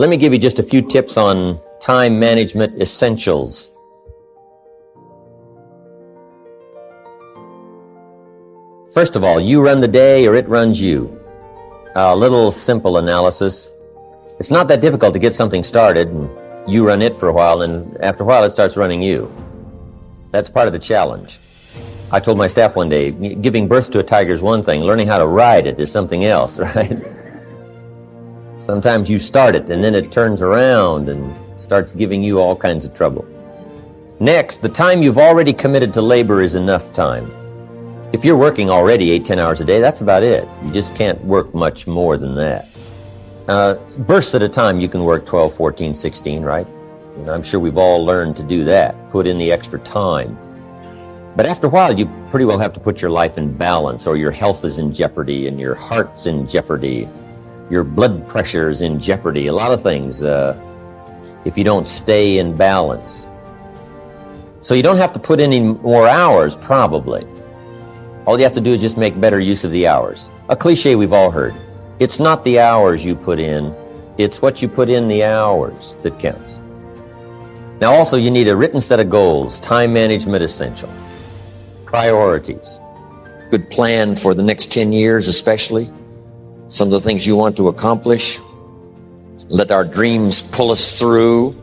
Let me give you just a few tips on time management essentials. First of all, you run the day or it runs you. A little simple analysis. It's not that difficult to get something started, and you run it for a while, and after a while it starts running you. That's part of the challenge. I told my staff one day, giving birth to a tiger is one thing, learning how to ride it is something else, right? Sometimes you start it and then it turns around and starts giving you all kinds of trouble. Next, the time you've already committed to labor is enough time. If you're working already 8-10 hours a day, that's about it. You just can't work much more than that. Bursts at a time, you can work 12, 14, 16, right? And I'm sure we've all learned to do that, put in the extra time. But after a while, you pretty well have to put your life in balance, or your health is in jeopardy, and your heart's in jeopardy, your blood pressure is in jeopardy, a lot of things, if you don't stay in balance. So you don't have to put in any more hours, probably. All you have to do is just make better use of the hours. A cliche we've all heard. It's not the hours you put in, it's what you put in the hours that counts. Now also, you need a written set of goals, time management essential. Priorities. Good plan for the next 10 years especially. Some of the things you want to accomplish. Let our dreams pull us through.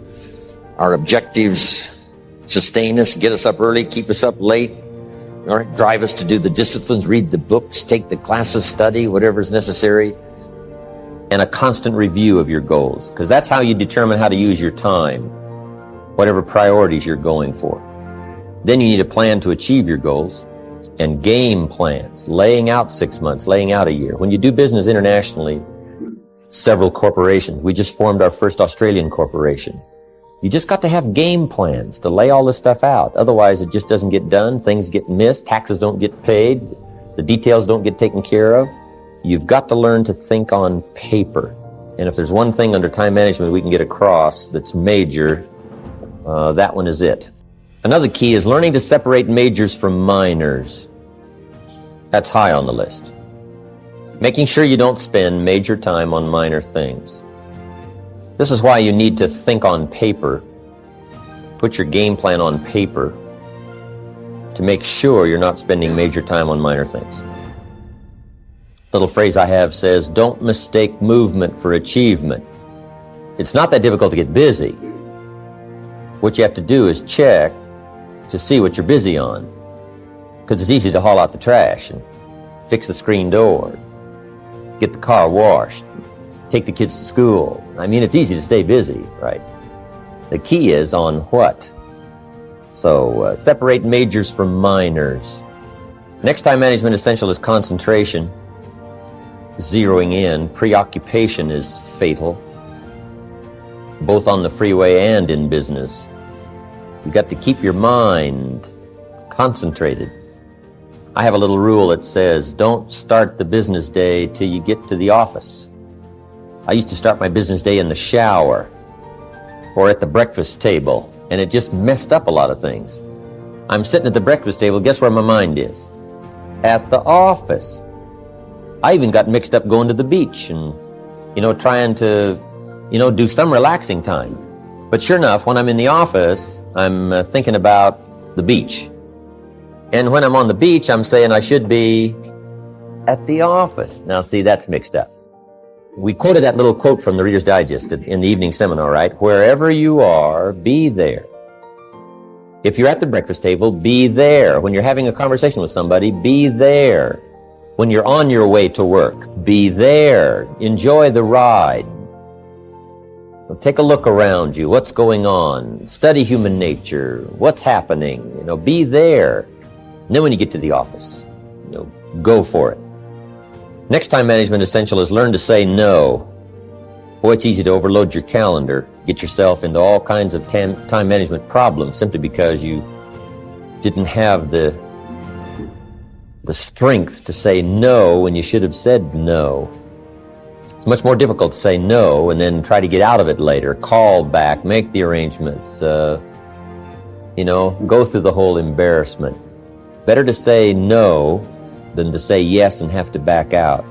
Our objectives sustain us, get us up early, keep us up late. All right, drive us to do the disciplines, read the books, take the classes, study, whatever is necessary. And a constant review of your goals, because that's how you determine how to use your time, whatever priorities you're going for. Then you need a plan to achieve your goals and game plans, laying out 6 months, laying out a year. When you do business internationally, several corporations, we just formed our first Australian corporation. You just got to have game plans to lay all this stuff out. Otherwise, it just doesn't get done. Things get missed. Taxes don't get paid. The details don't get taken care of. You've got to learn to think on paper. And if there's one thing under time management we can get across that's major, that one is it. Another key is learning to separate majors from minors. That's high on the list. Making sure you don't spend major time on minor things. This is why you need to think on paper, put your game plan on paper to make sure you're not spending major time on minor things. Little phrase I have says, don't mistake movement for achievement. It's not that difficult to get busy. What you have to do is check to see what you're busy on, because it's easy to haul out the trash and fix the screen door, get the car washed, take the kids to school. I mean, it's easy to stay busy, right? The key is on what? So separate majors from minors. Next time management essential is concentration, zeroing in. Preoccupation is fatal, both on the freeway and in business. You've got to keep your mind concentrated. I have a little rule that says, don't start the business day till you get to the office. I used to start my business day in the shower or at the breakfast table, and it just messed up a lot of things. I'm sitting at the breakfast table, guess where my mind is? At the office. I even got mixed up going to the beach and, trying to, do some relaxing time. But sure enough, when I'm in the office, I'm thinking about the beach. And when I'm on the beach, I'm saying I should be at the office. Now, see, that's mixed up. We quoted that little quote from the Reader's Digest in the evening seminar, right? Wherever you are, be there. If you're at the breakfast table, be there. When you're having a conversation with somebody, be there. When you're on your way to work, be there. Enjoy the ride. Take a look around you. What's going on? Study human nature. What's happening? Be there. And then when you get to the office, go for it. Next time management essential is learn to say no. Boy, it's easy to overload your calendar, get yourself into all kinds of time management problems simply because you didn't have the strength to say no when you should have said no. It's much more difficult to say no and then try to get out of it later, call back, make the arrangements, go through the whole embarrassment. Better to say no than to say yes and have to back out.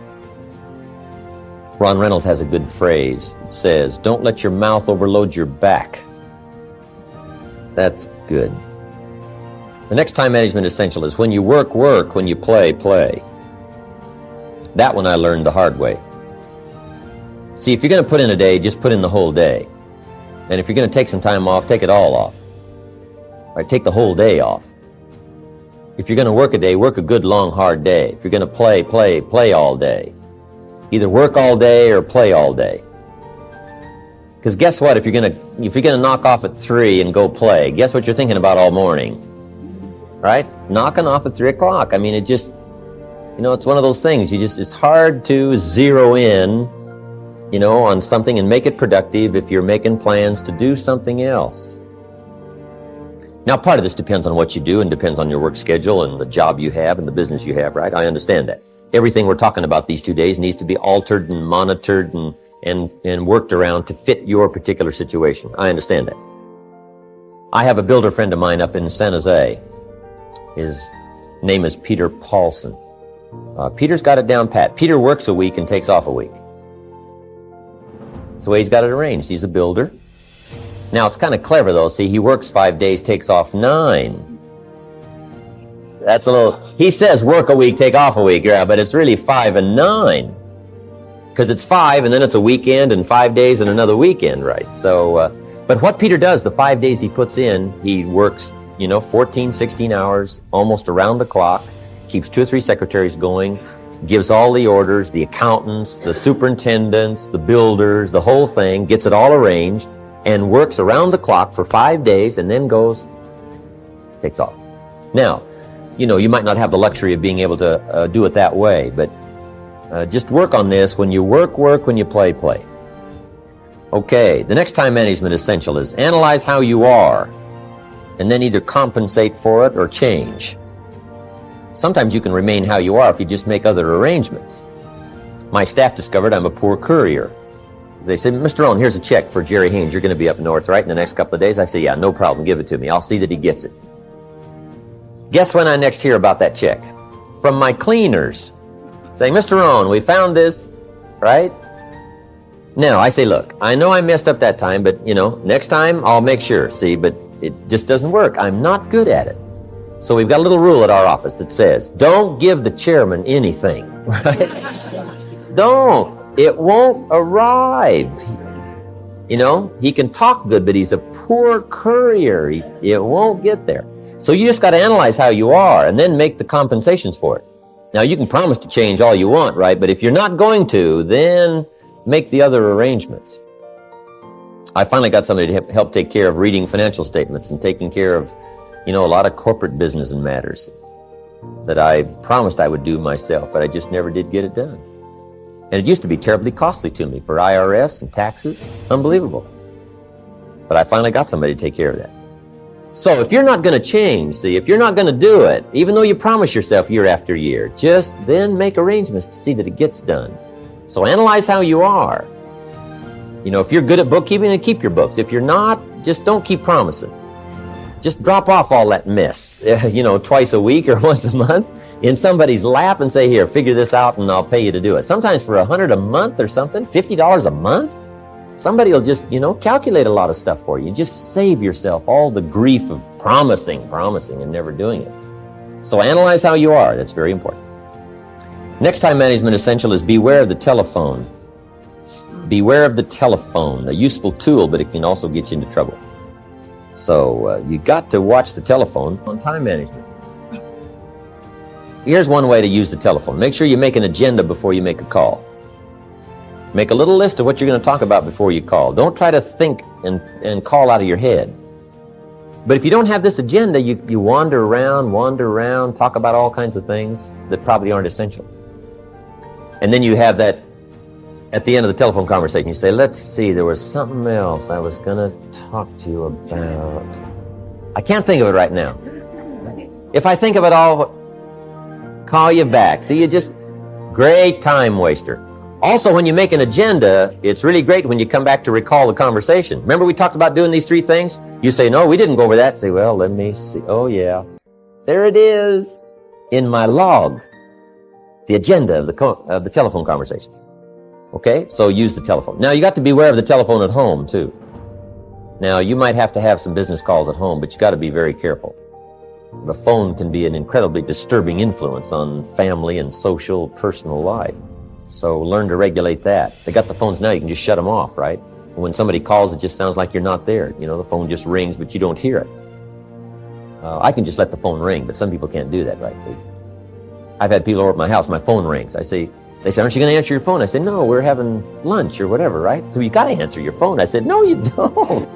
Ron Reynolds has a good phrase that says, don't let your mouth overload your back. That's good. The next time management essential is when you work, work, when you play, play. That one I learned the hard way. See, if you're going to put in a day, just put in the whole day. And if you're going to take some time off, take it all off. All right, take the whole day off. If you're going to work a day, work a good, long, hard day. If you're going to play, play, play all day. Either work all day or play all day. Because guess what? If you're gonna knock off at 3 and go play, guess what you're thinking about all morning? Right? Knocking off at 3 o'clock. I mean, it just, it's one of those things. It's hard to zero in, on something and make it productive if you're making plans to do something else. Now, part of this depends on what you do and depends on your work schedule and the job you have and the business you have, right? I understand that. Everything we're talking about these 2 days needs to be altered and monitored and worked around to fit your particular situation. I understand that. I have a builder friend of mine up in San Jose. His name is Peter Paulson. Peter's got it down pat. Peter works a week and takes off a week. That's the way he's got it arranged. He's a builder. Now, it's kind of clever, though. See, he works 5 days, takes off 9. That's a little... He says work a week, take off a week, yeah, but it's really 5 and 9. Because it's 5, and then it's a weekend, and 5 days, and another weekend, right? So, but what Peter does, the 5 days he puts in, he works, 14, 16 hours, almost around the clock, keeps 2 or 3 secretaries going, gives all the orders, the accountants, the superintendents, the builders, the whole thing, gets it all arranged, and works around the clock for 5 days, and then takes off. Now, you might not have the luxury of being able to do it that way, but just work on this. When you work, work. When you play, play. Okay, the next time management essential is analyze how you are, and then either compensate for it or change. Sometimes you can remain how you are if you just make other arrangements. My staff discovered I'm a poor courier. They said, Mr. Rohn, here's a check for Jerry Haynes. You're going to be up north, right, in the next couple of days? I say, yeah, no problem. Give it to me. I'll see that he gets it. Guess when I next hear about that check? From my cleaners, saying, Mr. Rohn, we found this, right? Now, I say, look, I know I messed up that time, but, next time I'll make sure. See, but it just doesn't work. I'm not good at it. So we've got a little rule at our office that says, don't give the chairman anything, right? Don't. It won't arrive. He can talk good, but he's a poor courier. It won't get there. So you just got to analyze how you are and then make the compensations for it. Now, you can promise to change all you want, right? But if you're not going to, then make the other arrangements. I finally got somebody to help take care of reading financial statements and taking care of, a lot of corporate business and matters that I promised I would do myself, but I just never did get it done. And it used to be terribly costly to me for IRS and taxes. Unbelievable. But I finally got somebody to take care of that. So if you're not going to change, if you're not going to do it, even though you promise yourself year after year, just then make arrangements to see that it gets done. So analyze how you are. If you're good at bookkeeping, then keep your books. If you're not, just don't keep promising. Just drop off all that mess, twice a week or once a month in somebody's lap and say, here, figure this out and I'll pay you to do it. Sometimes for $100 a month or something, $50 a month, somebody will just, calculate a lot of stuff for you. Just save yourself all the grief of promising and never doing it. So analyze how you are. That's very important. Next time management essential is beware of the telephone. Beware of the telephone, a useful tool, but it can also get you into trouble. So you got to watch the telephone on time management. Here's one way to use the telephone. Make sure you make an agenda before you make a call. Make a little list of what you're going to talk about before you call. Don't try to think and call out of your head. But if you don't have this agenda, you wander around, talk about all kinds of things that probably aren't essential. And then you have that at the end of the telephone conversation, you say, let's see, there was something else I was going to talk to you about. I can't think of it right now. If I think of it, I'll call you back. See, you just, great time waster. Also, when you make an agenda, it's really great when you come back to recall the conversation. Remember we talked about doing these 3 things? You say, no, we didn't go over that. Say, well, let me see. Oh, yeah. There it is in my log, the agenda of the telephone conversation. Okay, so use the telephone. Now, you got to be aware of the telephone at home, too. Now, you might have to have some business calls at home, but you got to be very careful. The phone can be an incredibly disturbing influence on family and social, personal life. So learn to regulate that. They got the phones now, you can just shut them off, right? When somebody calls, it just sounds like you're not there. You know, the phone just rings, but you don't hear it. I can just let the phone ring, but some people can't do that, right? I've had people over at my house, my phone rings. They say, aren't you going to answer your phone? I say, no, we're having lunch or whatever, right? So you got to answer your phone. I said, no, you don't.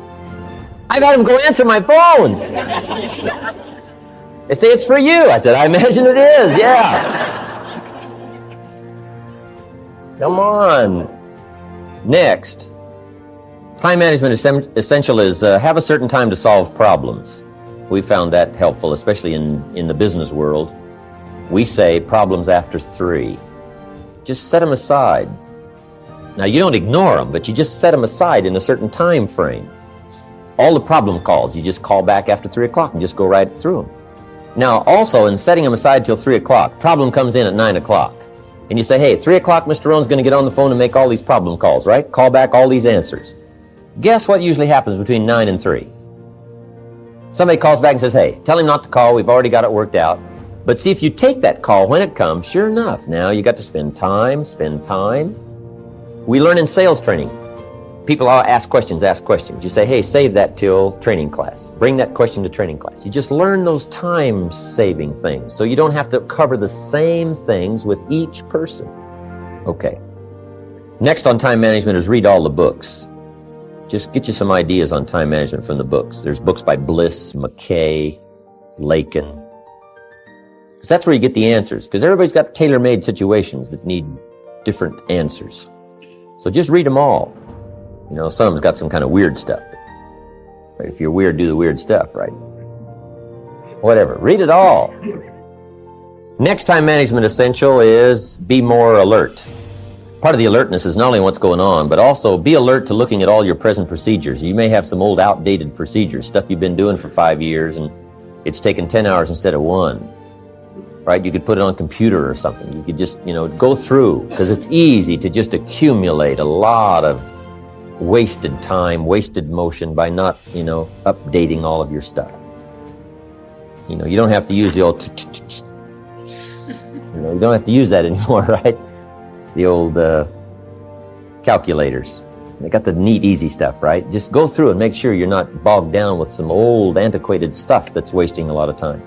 I've had them go answer my phones. They say, it's for you. I said, I imagine it is, yeah. Come on. Next. Time management essential is have a certain time to solve problems. We found that helpful, especially in the business world. We say problems after 3. Just set them aside. Now, you don't ignore them, but you just set them aside in a certain time frame. All the problem calls, you just call back after 3 o'clock and just go right through them. Now, also, in setting them aside till 3 o'clock, problem comes in at 9 o'clock. And you say, hey, 3 o'clock, Mr. Rohn's going to get on the phone and make all these problem calls, right? Call back all these answers. Guess what usually happens between 9 and 3? Somebody calls back and says, hey, tell him not to call. We've already got it worked out. But see, if you take that call when it comes, sure enough, now you got to spend time. We learn in sales training. People ask questions. You say, hey, save that till training class. Bring that question to training class. You just learn those time-saving things so you don't have to cover the same things with each person. Okay. Next on time management is read all the books. Just get you some ideas on time management from the books. There's books by Bliss, McKay, Lakin. Because that's where you get the answers. Because everybody's got tailor-made situations that need different answers. So just read them all. You know, some of them's got some kind of weird stuff. Right? If you're weird, do the weird stuff, right? Whatever. Read it all. Next time management essential is be more alert. Part of the alertness is not only what's going on, but also be alert to looking at all your present procedures. You may have some old outdated procedures, stuff you've been doing for 5 years, and it's taken 10 hours instead of 1. Right? You could put it on a computer or something. You could just, go through, because it's easy to just accumulate a lot of wasted time, wasted motion by not, updating all of your stuff. You don't have to use the old, you don't have to use that anymore, right? The old calculators. They got the neat, easy stuff, right? Just go through and make sure you're not bogged down with some old, antiquated stuff that's wasting a lot of time.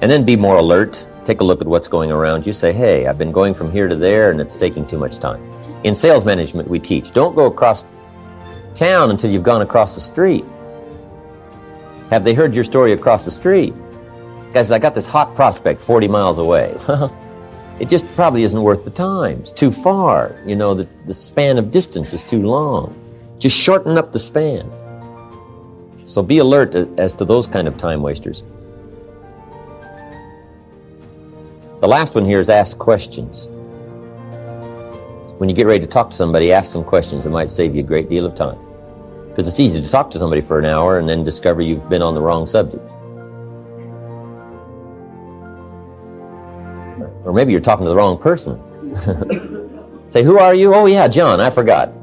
And then be more alert. Take a look at what's going around you. Say, hey, I've been going from here to there and it's taking too much time. In sales management, we teach, don't go across town until you've gone across the street. Have they heard your story across the street? Guys, I got this hot prospect 40 miles away. It just probably isn't worth the time. It's too far. The span of distance is too long. Just shorten up the span. So be alert as to those kind of time wasters. The last one here is ask questions. When you get ready to talk to somebody, ask some questions. It might save you a great deal of time. Because it's easy to talk to somebody for an hour and then discover you've been on the wrong subject. Or maybe you're talking to the wrong person. Say, who are you? Oh yeah, John, I forgot.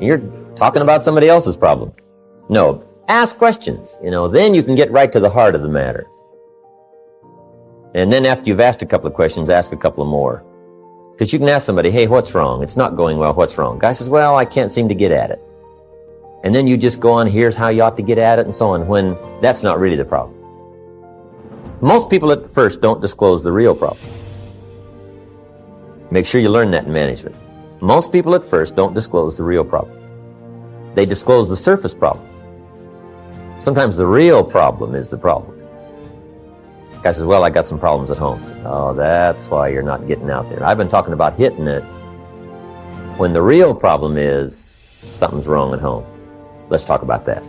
You're talking about somebody else's problem. No, ask questions. Then you can get right to the heart of the matter. And then after you've asked a couple of questions, ask a couple of more. Because you can ask somebody, hey, what's wrong? It's not going well, what's wrong? Guy says, well, I can't seem to get at it. And then you just go on, here's how you ought to get at it, and so on, when that's not really the problem. Most people at first don't disclose the real problem. Make sure you learn that in management. Most people at first don't disclose the real problem. They disclose the surface problem. Sometimes the real problem is the problem. Guy says, well, I got some problems at home. Oh, that's why you're not getting out there. I've been talking about hitting it when the real problem is something's wrong at home. Let's talk about that.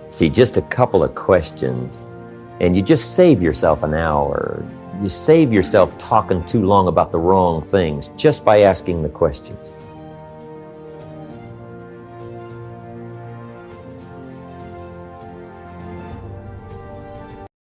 See, just a couple of questions, and you just save yourself an hour. You save yourself talking too long about the wrong things just by asking the questions.